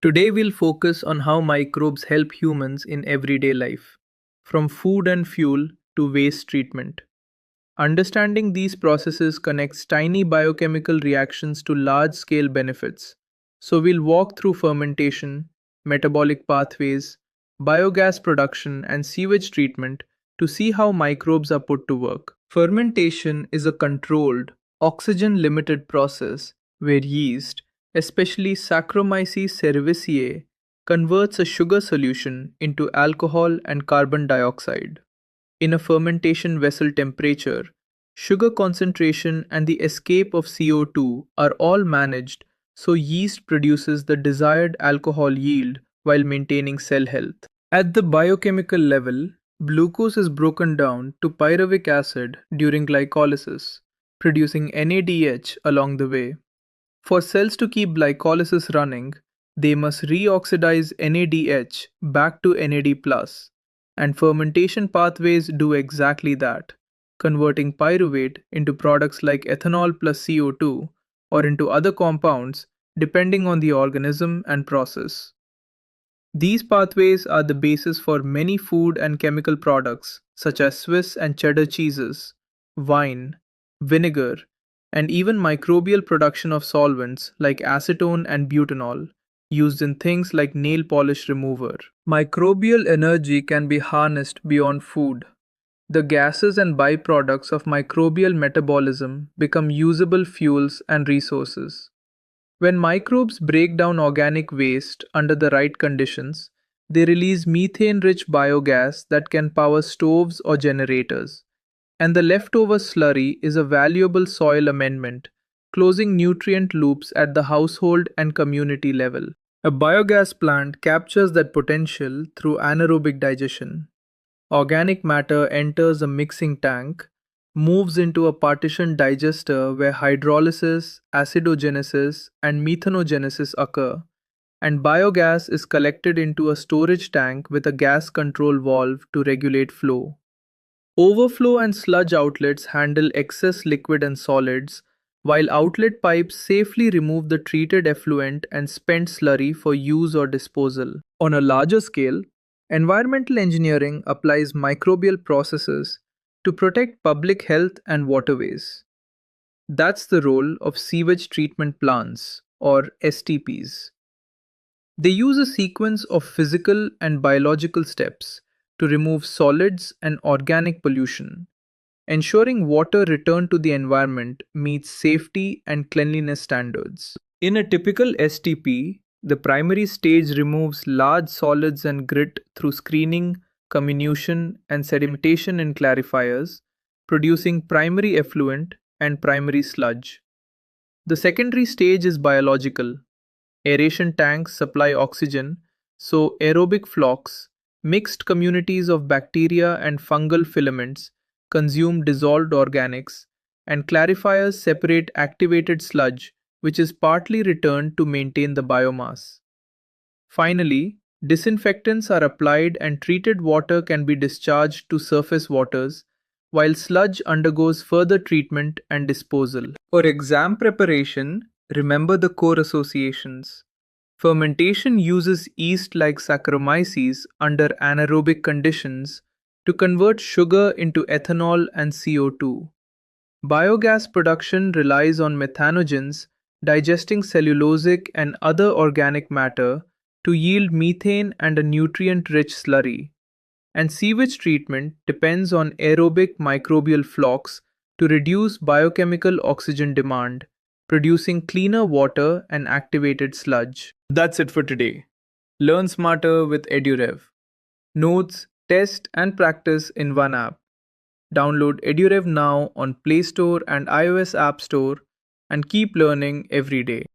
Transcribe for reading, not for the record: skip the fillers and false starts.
Today we'll focus on how microbes help humans in everyday life, from food and fuel to waste treatment. Understanding these processes connects tiny biochemical reactions to large scale benefits. So we'll walk through fermentation, metabolic pathways, biogas production, and sewage treatment to see how microbes are put to work. Fermentation is a controlled, oxygen limited process where yeast, especially Saccharomyces cerevisiae, converts a sugar solution into alcohol and carbon dioxide. In a fermentation vessel temperature, sugar concentration and the escape of CO2 are all managed so yeast produces the desired alcohol yield while maintaining cell health. At the biochemical level, glucose is broken down to pyruvic acid during glycolysis, producing NADH along the way. For cells to keep glycolysis running, they must reoxidize NADH back to NAD+, and fermentation pathways do exactly that, converting pyruvate into products like ethanol plus CO2 or into other compounds depending on the organism and process. These pathways are the basis for many food and chemical products such as Swiss and cheddar cheeses, wine, vinegar, and even microbial production of solvents like acetone and butanol, used in things like nail polish remover. Microbial energy can be harnessed beyond food. The gases and byproducts of microbial metabolism become usable fuels and resources. When microbes break down organic waste under the right conditions, they release methane rich biogas that can power stoves or generators. And the leftover slurry is a valuable soil amendment, closing nutrient loops at the household and community level. A biogas plant captures that potential through anaerobic digestion. Organic matter enters a mixing tank, moves into a partitioned digester where hydrolysis, acidogenesis, and methanogenesis occur, and biogas is collected into a storage tank with a gas control valve to regulate flow. Overflow and sludge outlets handle excess liquid and solids, while outlet pipes safely remove the treated effluent and spent slurry for use or disposal. On a larger scale, environmental engineering applies microbial processes to protect public health and waterways. That's the role of sewage treatment plants, or STPs. They use a sequence of physical and biological steps to remove solids and organic pollution, ensuring water returned to the environment meets safety and cleanliness standards. In a typical STP, the primary stage removes large solids and grit through screening, comminution, and sedimentation in clarifiers, producing primary effluent and primary sludge. The secondary stage is biological. Aeration tanks supply oxygen, so aerobic flocks, mixed communities of bacteria and fungal filaments, consume dissolved organics, and clarifiers separate activated sludge, which is partly returned to maintain the biomass. Finally, disinfectants are applied and treated water can be discharged to surface waters, while sludge undergoes further treatment and disposal. For exam preparation, remember the core associations. Fermentation uses yeast like Saccharomyces under anaerobic conditions to convert sugar into ethanol and CO2. Biogas production relies on methanogens digesting cellulosic and other organic matter to yield methane and a nutrient rich slurry. And sewage treatment depends on aerobic microbial flocks to reduce biochemical oxygen demand, producing cleaner water and activated sludge. That's it for today. Learn smarter with EduRev. Notes, test, and practice in one app. Download EduRev now on Play Store and iOS App Store and keep learning every day.